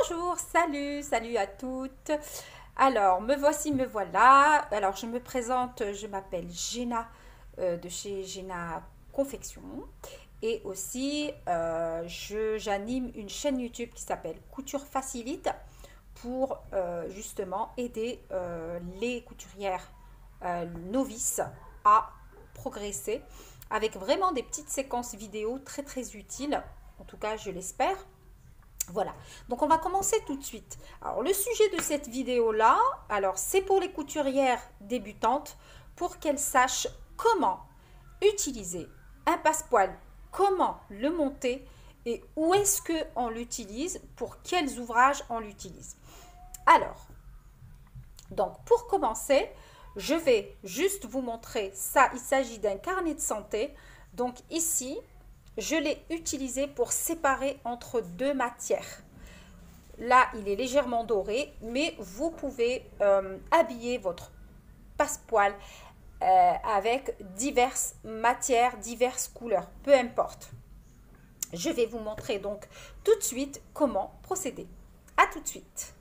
Bonjour, salut à toutes. Alors, me voici, me voilà. Alors, je me présente, je m'appelle Géna de chez Géna Confection. Et aussi, j'anime une chaîne YouTube qui s'appelle Couture Facilite pour justement aider les couturières novices à progresser avec vraiment des petites séquences vidéo très utiles. En tout cas, je l'espère. Voilà, donc on va commencer tout de suite. Alors le sujet de cette vidéo-là, alors c'est pour les couturières débutantes, pour qu'elles sachent comment utiliser un passepoil, comment le monter et où est-ce qu'on l'utilise, pour quels ouvrages on l'utilise. Alors, donc pour commencer, je vais juste vous montrer ça. Il s'agit d'un carnet de santé. Donc ici, je l'ai utilisé pour séparer entre deux matières. Là, il est légèrement doré, mais vous pouvez habiller votre passepoil avec diverses matières, diverses couleurs, peu importe. Je vais vous montrer donc tout de suite comment procéder. À tout de suite.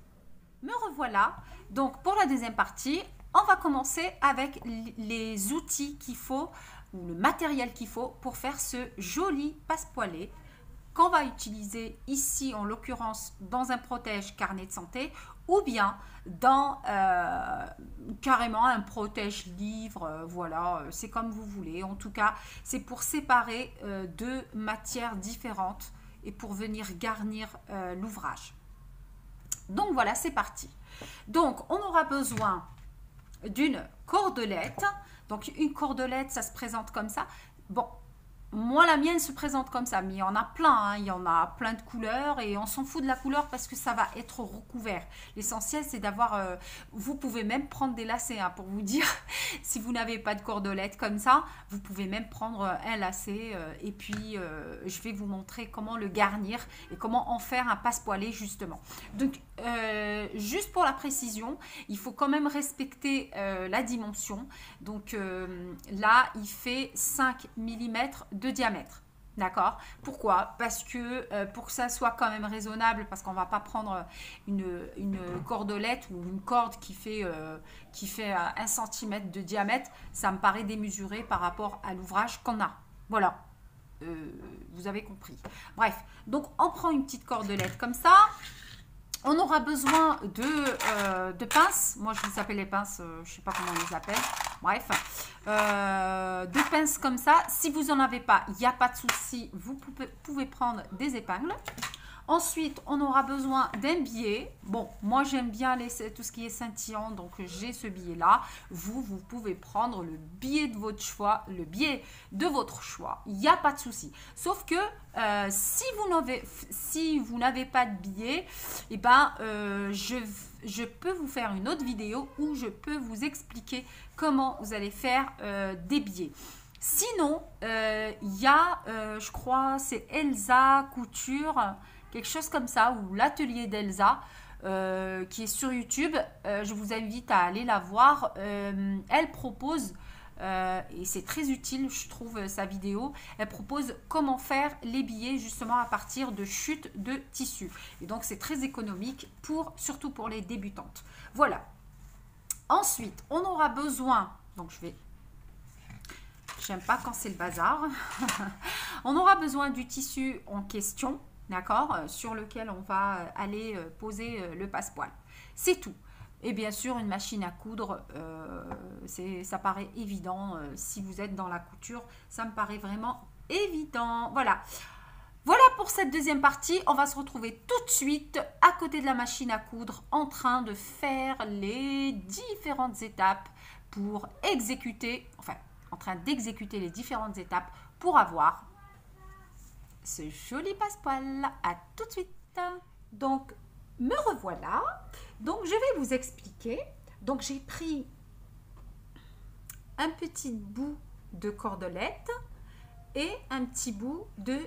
Me revoilà. Donc, pour la deuxième partie, on va commencer avec les outils qu'il faut, ou le matériel qu'il faut pour faire ce joli passepoilé qu'on va utiliser ici, en l'occurrence, dans un protège carnet de santé, ou bien dans carrément un protège livre, voilà, c'est comme vous voulez. En tout cas, c'est pour séparer deux matières différentes et pour venir garnir l'ouvrage. Donc voilà, c'est parti. Donc, on aura besoin d'une cordelette. Donc, une cordelette, ça se présente comme ça. Bon, moi, la mienne se présente comme ça, mais il y en a plein, hein. Il y en a plein de couleurs et on s'en fout de la couleur parce que ça va être recouvert. L'essentiel, c'est d'avoir... vous pouvez même prendre des lacets, hein, pour vous dire. Si vous n'avez pas de cordelette comme ça, vous pouvez même prendre un lacet et puis je vais vous montrer comment le garnir et comment en faire un passepoilé, justement. Donc, juste pour la précision, il faut quand même respecter la dimension. Donc, là, il fait 5 mm de diamètre. D'accord? Pourquoi? Parce que pour que ça soit quand même raisonnable, parce qu'on ne va pas prendre une cordelette ou une corde qui fait 1 cm de diamètre, ça me paraît démesuré par rapport à l'ouvrage qu'on a. Voilà. Vous avez compris. Bref, donc on prend une petite cordelette comme ça. On aura besoin de pinces. Moi, je les appelle les pinces, je ne sais pas comment on les appelle. Bref, de pinces comme ça. Si vous n'en avez pas, il n'y a pas de souci. Vous pouvez prendre des épingles. Ensuite, on aura besoin d'un billet. Bon, moi, j'aime bien tout ce qui est scintillant, donc j'ai ce billet-là. Vous pouvez prendre le billet de votre choix, le billet de votre choix. Il n'y a pas de souci. Sauf que si vous n'avez pas de billet, eh ben, je peux vous faire une autre vidéo où je peux vous expliquer comment vous allez faire des billets. Sinon, il y a, je crois, c'est Elsa Couture, quelque chose comme ça, ou l'atelier d'Elsa, qui est sur YouTube. Je vous invite à aller la voir. Elle propose, et c'est très utile, je trouve, sa vidéo, elle propose comment faire les billets justement à partir de chutes de tissu. Et donc, c'est très économique, surtout pour les débutantes. Voilà. Ensuite, on aura besoin, donc j'aime pas quand c'est le bazar. On aura besoin du tissu en question, d'accord, sur lequel on va aller poser le passepoil. C'est tout. Et bien sûr, une machine à coudre, ça paraît évident. Si vous êtes dans la couture, ça me paraît vraiment évident. Voilà. Voilà pour cette deuxième partie. On va se retrouver tout de suite à côté de la machine à coudre en train de faire les différentes étapes pour exécuter, enfin, en train d'exécuter les différentes étapes pour avoir ce joli passepoil. À tout de suite. Donc, me revoilà. Donc, je vais vous expliquer. Donc, j'ai pris un petit bout de cordelette et un petit bout de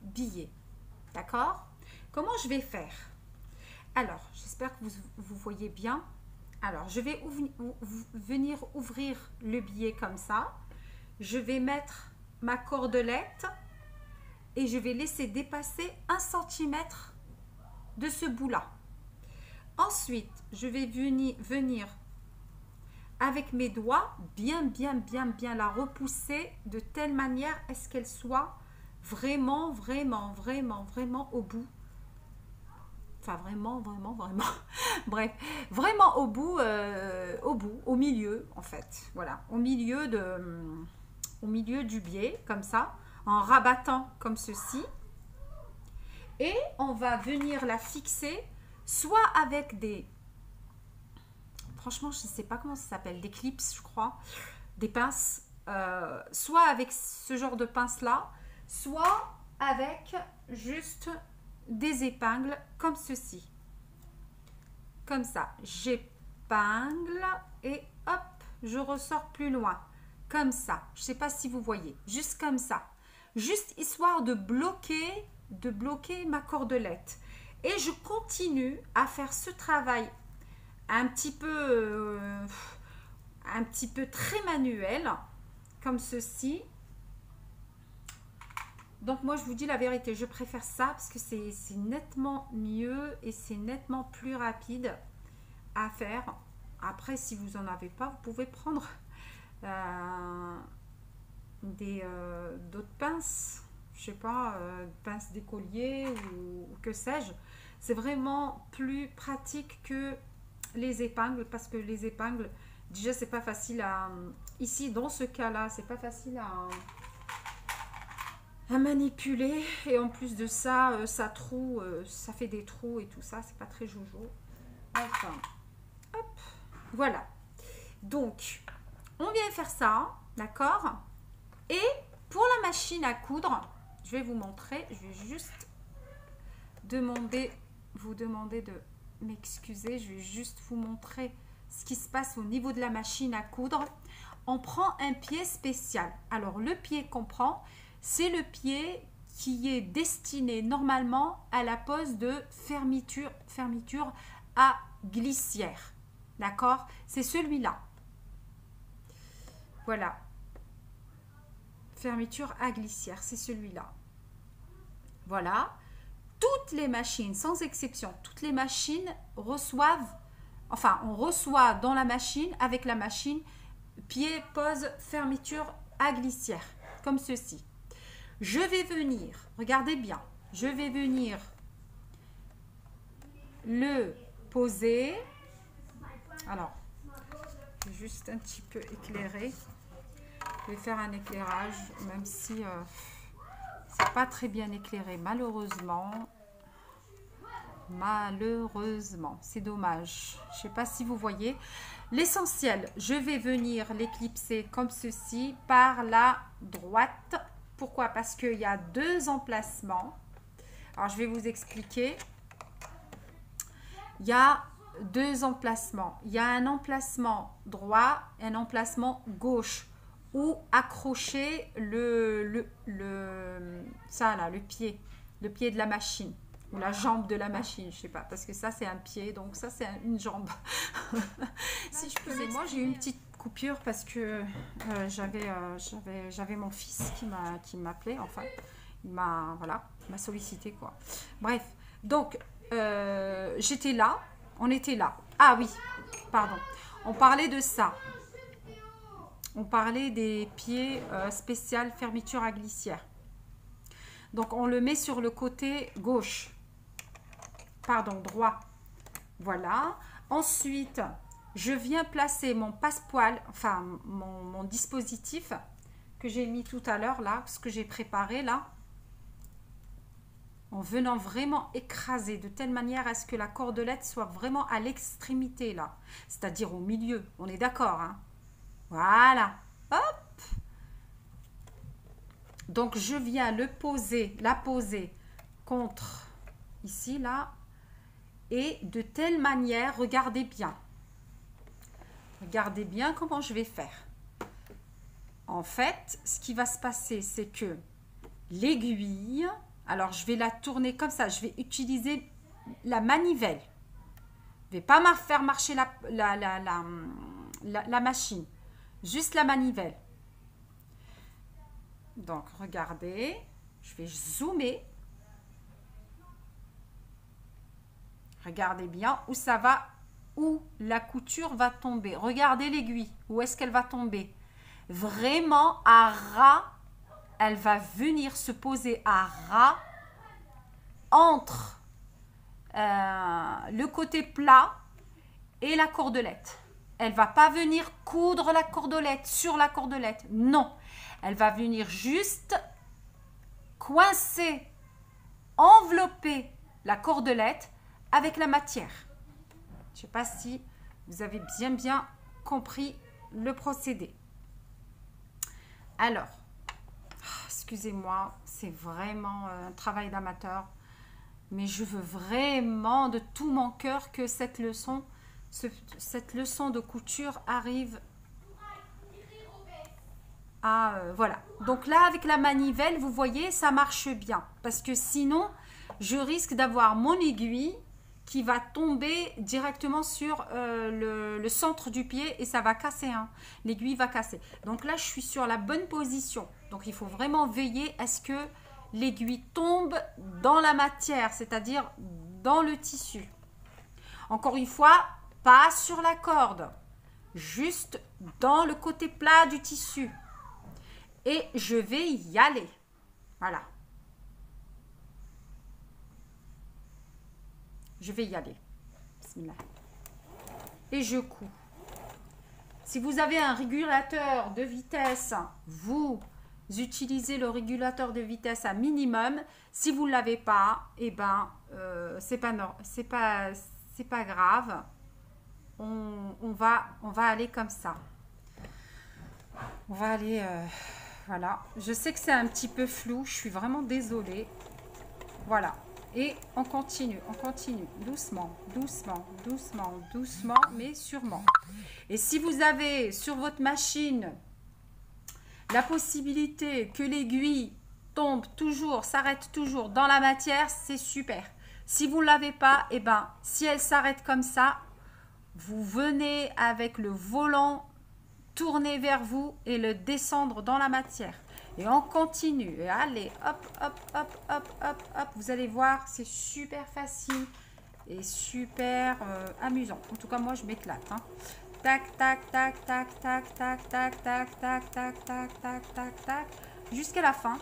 billet. D'accord? Comment je vais faire? Alors, j'espère que vous voyez bien. Alors, je vais venir ouvrir le billet comme ça. Je vais mettre ma cordelette et je vais laisser dépasser 1 cm de ce bout-là. Ensuite, je vais venir avec mes doigts, bien la repousser de telle manière à ce qu'elle soit vraiment au bout. Enfin, vraiment. Bref, vraiment au bout, au milieu, en fait. Voilà, au milieu du biais, comme ça, en rabattant comme ceci. Et on va venir la fixer, soit avec des... Franchement, je ne sais pas comment ça s'appelle, des clips, je crois, des pinces, soit avec ce genre de pince-là, soit avec juste des épingles comme ceci. Comme ça, j'épingle et hop, je ressors plus loin. Comme ça, je ne sais pas si vous voyez, juste comme ça. Juste histoire de bloquer ma cordelette. Et je continue à faire ce travail un petit peu très manuel, comme ceci. Donc moi je vous dis la vérité, je préfère ça parce que c'est nettement mieux et c'est nettement plus rapide à faire. Après, si vous n'en avez pas, vous pouvez prendre d'autres pinces, je sais pas, pinces d'écolier ou que sais-je. C'est vraiment plus pratique que les épingles, parce que les épingles, déjà c'est pas facile à... Ici, dans ce cas-là, c'est pas facile à manipuler, et en plus de ça, ça fait des trous et tout ça, c'est pas très jojo. Enfin, hop, voilà. Donc, on vient faire ça, d'accord? Et pour la machine à coudre, je vais vous montrer, je vais juste vous demander de m'excuser, je vais juste vous montrer ce qui se passe au niveau de la machine à coudre. On prend un pied spécial. Alors, le pied qu'on prend, c'est le pied qui est destiné normalement à la pose de fermeture à glissière. D'accord? C'est celui-là. Voilà. Fermeture à glissière, c'est celui-là. Voilà. Toutes les machines, sans exception, toutes les machines reçoivent, enfin, on reçoit dans la machine, avec la machine, pied, pose, fermeture à glissière, comme ceci. Je vais venir, regardez bien, je vais venir le poser. Alors, je vais juste un petit peu éclairer. Je vais faire un éclairage, même si c'est pas très bien éclairé, malheureusement. Malheureusement, c'est dommage. Je sais pas si vous voyez. L'essentiel, je vais venir l'éclipser comme ceci par la droite. Pourquoi? Parce qu'il y a deux emplacements. Alors, je vais vous expliquer. Il y a deux emplacements. Il y a un emplacement droit et un emplacement gauche où accrocher le pied de la machine ou la jambe de la machine, je sais pas, parce que ça c'est un pied, donc ça c'est une jambe. Si je peux, moi j'ai eu une petite coupure parce que j'avais mon fils qui m'appelait, enfin il m'a sollicité quoi. Bref, donc j'étais là, on était là. Ah oui, pardon, on parlait de ça. On parlait des pieds spécial fermeture à glissière. Donc on le met sur le côté gauche. Pardon, droit. Voilà. Ensuite, je viens placer mon passepoil, enfin mon dispositif que j'ai mis tout à l'heure là, ce que j'ai préparé là, en venant vraiment écraser de telle manière à ce que la cordelette soit vraiment à l'extrémité là, c'est-à-dire au milieu. On est d'accord, hein? Voilà. Hop. Donc je viens la poser contre ici là. Et de telle manière, regardez bien comment je vais faire. En fait, ce qui va se passer, c'est que l'aiguille, alors je vais la tourner comme ça, je vais utiliser la manivelle. Je ne vais pas faire marcher la machine, juste la manivelle. Donc, regardez, je vais zoomer. Regardez bien où ça va, où la couture va tomber. Regardez l'aiguille, où est-ce qu'elle va tomber. Vraiment à ras, elle va venir se poser à ras entre le côté plat et la cordelette. Elle va pas venir coudre la cordelette sur la cordelette. Non, elle va venir juste coincer, envelopper la cordelette avec la matière. Je ne sais pas si vous avez bien compris le procédé. Alors, excusez-moi, c'est vraiment un travail d'amateur, mais je veux vraiment de tout mon cœur que cette leçon de couture arrive à... voilà. Donc là, avec la manivelle, vous voyez, ça marche bien. Parce que sinon, je risque d'avoir mon aiguille qui va tomber directement sur le centre du pied et ça va casser. Hein. L'aiguille va casser. Donc là, je suis sur la bonne position. Donc il faut vraiment veiller à ce que l'aiguille tombe dans la matière, c'est-à-dire dans le tissu. Encore une fois, pas sur la corde, juste dans le côté plat du tissu. Et je vais y aller. Voilà. Je vais y aller. Bismillah. Et je couds. Si vous avez un régulateur de vitesse, vous utilisez le régulateur de vitesse à minimum. Si vous ne l'avez pas, eh ben, c'est pas grave. On va aller comme ça. On va aller... voilà. Je sais que c'est un petit peu flou. Je suis vraiment désolée. Voilà. Et on continue, doucement, mais sûrement. Et si vous avez sur votre machine la possibilité que l'aiguille tombe toujours, s'arrête toujours dans la matière, c'est super. Si vous ne l'avez pas, eh ben, si elle s'arrête comme ça, vous venez avec le volant tourner vers vous et le descendre dans la matière. Et on continue. Et allez, hop. Vous allez voir, c'est super facile et super amusant. En tout cas, moi, je m'éclate. Hein. Tac. Jusqu'à la fin.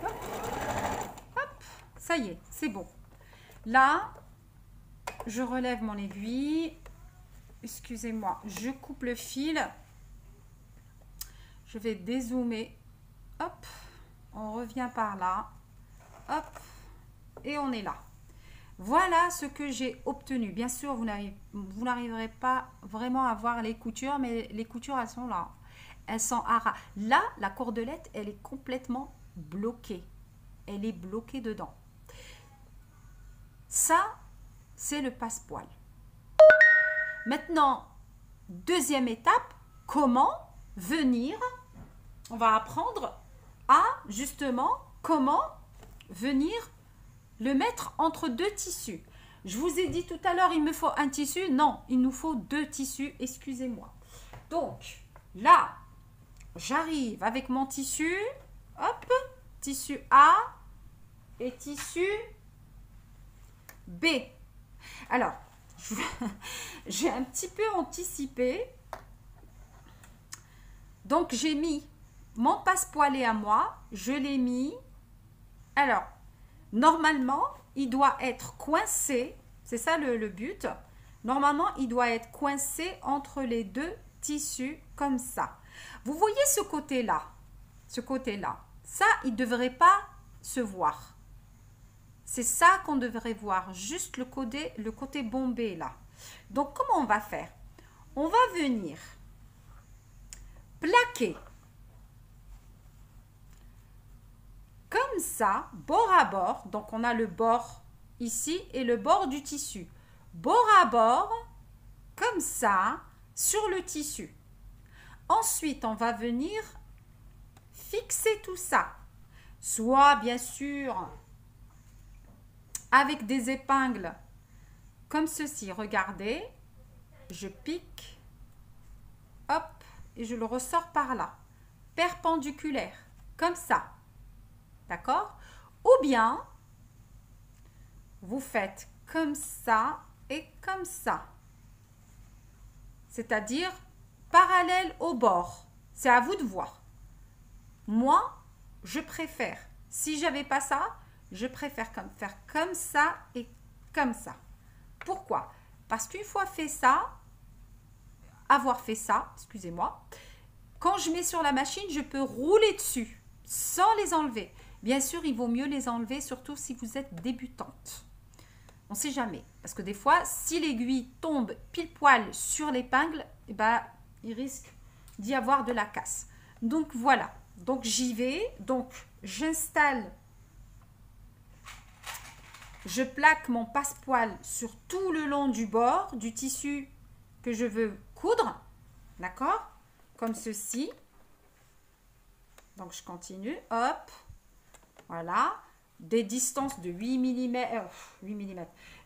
Hop. Ça y est, c'est bon. Là, je relève mon aiguille. Excusez-moi, je coupe le fil. Je vais dézoomer. Hop, on revient par là. Hop, et on est là. Voilà ce que j'ai obtenu. Bien sûr, vous n'arriverez pas vraiment à voir les coutures, mais les coutures, elles sont là. Elles sont à ras. Là, la cordelette, elle est complètement bloquée. Elle est bloquée dedans. Ça, c'est le passepoil. Maintenant, deuxième étape, comment venir, on va apprendre à justement comment venir le mettre entre deux tissus. Je vous ai dit tout à l'heure, il me faut un tissu. Non, il nous faut deux tissus, excusez-moi. Donc, là, j'arrive avec mon tissu. Hop, tissu A et tissu B. Alors, j'ai un petit peu anticipé. Donc, j'ai mis mon passepoilet à moi. Je l'ai mis. Alors, normalement, il doit être coincé. C'est ça le but. Normalement, il doit être coincé entre les deux tissus comme ça. Vous voyez ce côté-là? Ce côté-là. Ça, il ne devrait pas se voir. C'est ça qu'on devrait voir. Juste le côté bombé là. Donc, comment on va faire? On va venir plaquer comme ça, bord à bord. Donc, on a le bord ici et le bord du tissu. Bord à bord, comme ça, sur le tissu. Ensuite, on va venir fixer tout ça. Soit, bien sûr, avec des épingles comme ceci. Regardez, je pique, hop, et je le ressors par là. Perpendiculaire, comme ça. D'accord? Ou bien, vous faites comme ça et comme ça. C'est-à-dire parallèle au bord. C'est à vous de voir. Moi, je préfère, si j'avais pas ça, je préfère faire comme ça et comme ça. Pourquoi? Parce qu'une fois fait ça, avoir fait ça, excusez-moi, quand je mets sur la machine, je peux rouler dessus sans les enlever. Bien sûr, il vaut mieux les enlever, surtout si vous êtes débutante. On ne sait jamais. Parce que des fois, si l'aiguille tombe pile poil sur l'épingle, eh ben, il risque d'y avoir de la casse. Donc voilà. Donc j'y vais. Donc j'installe, je plaque mon passepoil sur tout le long du bord du tissu que je veux coudre. D'accord? Comme ceci. Donc je continue. Hop. Voilà. Des distances de 8 mm,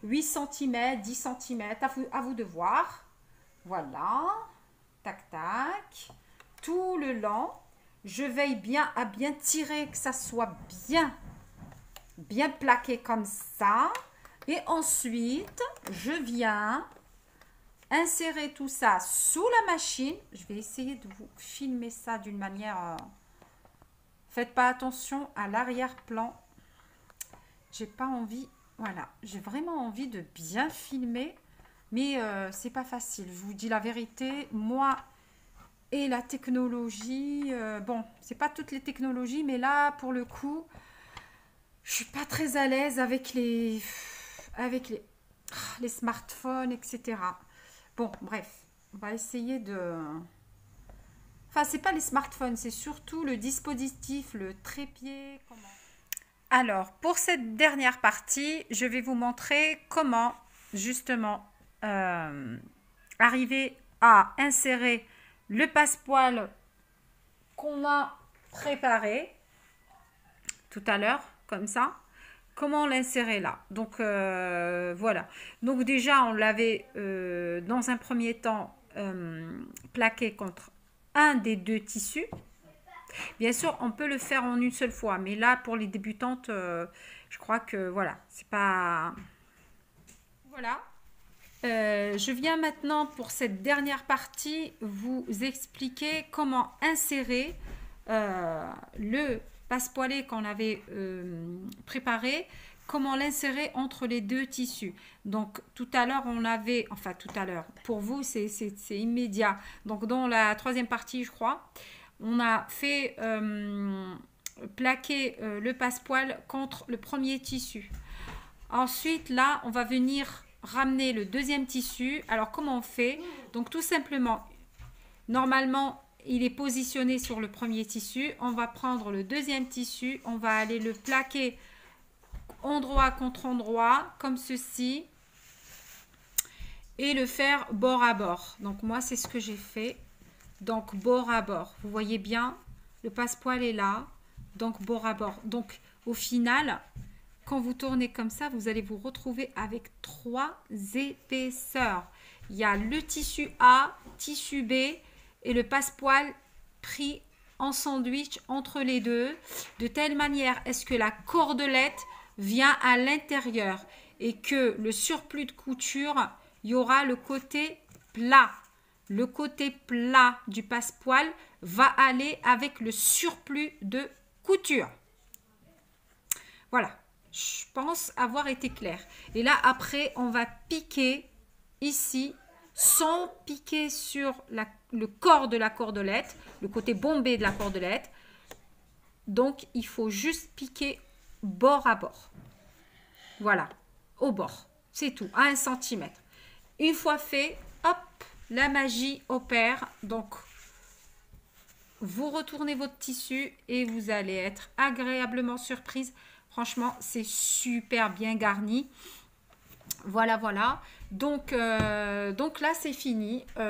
8 cm, 10 cm, à vous de voir. Voilà. Tac, tac. Tout le long. Je veille bien à bien tirer, que ça soit bien plaqué comme ça. Et ensuite, je viens insérer tout ça sous la machine. Je vais essayer de vous filmer ça d'une manière... Faites pas attention à l'arrière-plan. J'ai pas envie... Voilà, j'ai vraiment envie de bien filmer. Mais c'est pas facile. Je vous dis la vérité. Moi et la technologie... bon, c'est pas toutes les technologies. Mais là, pour le coup... Je suis pas très à l'aise avec les smartphones, etc. Bon, bref, on va essayer de... Enfin, c'est pas les smartphones, c'est surtout le dispositif, le trépied. Alors, pour cette dernière partie, je vais vous montrer comment, justement, arriver à insérer le passepoil qu'on a préparé tout à l'heure, comme ça. Comment l'insérer là? Donc voilà. Donc déjà on l'avait dans un premier temps plaqué contre un des deux tissus. Bien sûr on peut le faire en une seule fois, mais là pour les débutantes je crois que voilà, c'est pas... Voilà. Je viens maintenant pour cette dernière partie vous expliquer comment insérer le passepoilé qu'on avait préparé, comment l'insérer entre les deux tissus. Donc tout à l'heure on avait, enfin tout à l'heure, pour vous c'est immédiat. Donc dans la troisième partie je crois, on a fait plaquer le passepoil contre le premier tissu. Ensuite là on va venir ramener le deuxième tissu. Alors comment on fait? Donc tout simplement, normalement il est positionné sur le premier tissu. On va prendre le deuxième tissu. On va aller le plaquer endroit contre endroit, comme ceci. Et le faire bord à bord. Donc moi, c'est ce que j'ai fait. Donc bord à bord. Vous voyez bien, le passepoil est là. Donc bord à bord. Donc au final, quand vous tournez comme ça, vous allez vous retrouver avec 3 épaisseurs. Il y a le tissu A, tissu B, et le passepoil pris en sandwich entre les deux, de telle manière est-ce que la cordelette vient à l'intérieur et que le surplus de couture, il y aura le côté plat. Le côté plat du passepoil va aller avec le surplus de couture. Voilà, je pense avoir été clair. Et là, après, on va piquer ici sans piquer sur le corps de la cordelette, le côté bombé de la cordelette. Donc, il faut juste piquer bord à bord. Voilà, au bord. C'est tout, à 1 cm. Une fois fait, hop, la magie opère. Donc, vous retournez votre tissu et vous allez être agréablement surprise. Franchement, c'est super bien garni. Voilà, voilà. Donc là, c'est fini. Il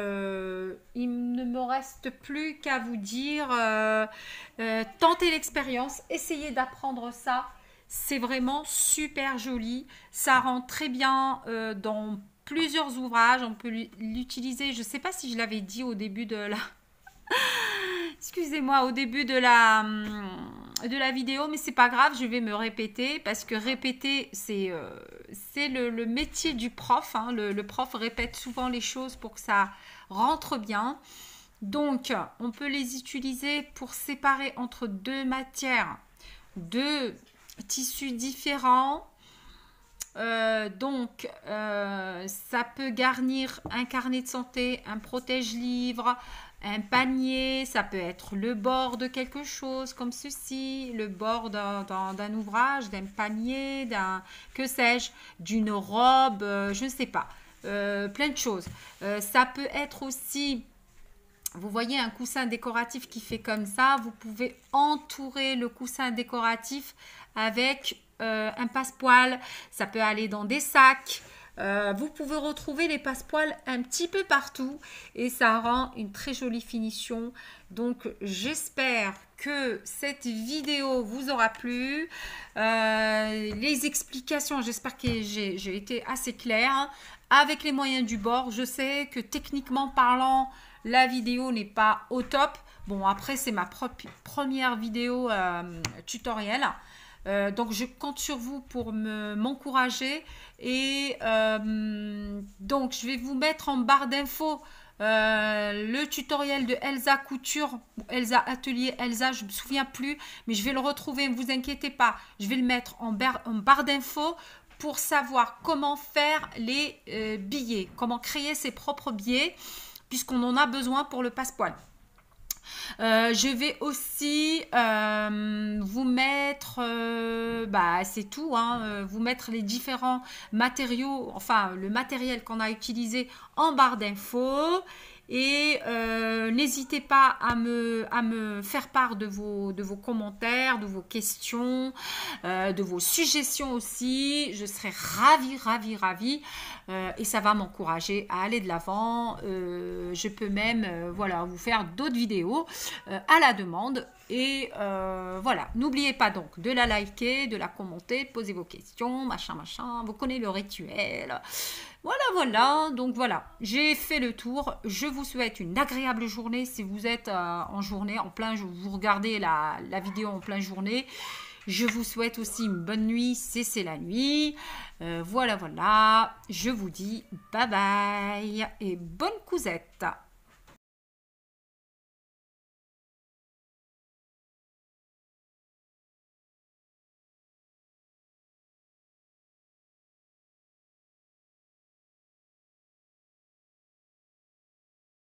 ne me reste plus qu'à vous dire, tentez l'expérience, essayez d'apprendre ça. C'est vraiment super joli. Ça rentre très bien dans plusieurs ouvrages. On peut l'utiliser. Je ne sais pas si je l'avais dit au début de la... Excusez-moi, au début de la... de la vidéo, mais c'est pas grave, je vais me répéter parce que répéter, c'est le métier du prof. Hein. Le prof répète souvent les choses pour que ça rentre bien. Donc, on peut les utiliser pour séparer entre deux matières, deux tissus différents. Ça peut garnir un carnet de santé, un protège-livre, un panier, ça peut être le bord de quelque chose comme ceci, le bord d'un ouvrage, d'un panier, que sais-je, d'une robe, je ne sais pas, plein de choses. Ça peut être aussi, vous voyez un coussin décoratif qui fait comme ça, vous pouvez entourer le coussin décoratif avec un passepoil, ça peut aller dans des sacs. Vous pouvez retrouver les passepoils un petit peu partout et ça rend une très jolie finition. Donc j'espère que cette vidéo vous aura plu. Les explications, j'espère que j'ai été assez claire. Avec les moyens du bord, je sais que techniquement parlant, la vidéo n'est pas au top. Bon, après c'est ma première vidéo tutoriel. Donc je compte sur vous pour m'encourager et donc je vais vous mettre en barre d'infos le tutoriel de Elsa Couture, Elsa Atelier Elsa, je ne me souviens plus, mais je vais le retrouver, ne vous inquiétez pas, je vais le mettre en barre d'infos pour savoir comment faire les billets, comment créer ses propres billets puisqu'on en a besoin pour le passepoil. Je vais aussi vous mettre, c'est tout, hein, vous mettre les différents matériaux, enfin le matériel qu'on a utilisé en barre d'infos. Et n'hésitez pas à me faire part de vos commentaires, de vos questions, de vos suggestions aussi. Je serai ravie. Et ça va m'encourager à aller de l'avant. Je peux même vous faire d'autres vidéos à la demande. Et voilà, n'oubliez pas donc de la liker, de la commenter, poser vos questions, machin. Vous connaissez le rituel. Voilà. Donc voilà, j'ai fait le tour. Je vous souhaite une agréable journée si vous êtes en journée, vous regardez la vidéo en pleine journée. Je vous souhaite aussi une bonne nuit si c'est la nuit. Voilà. Je vous dis bye bye et bonne cousette.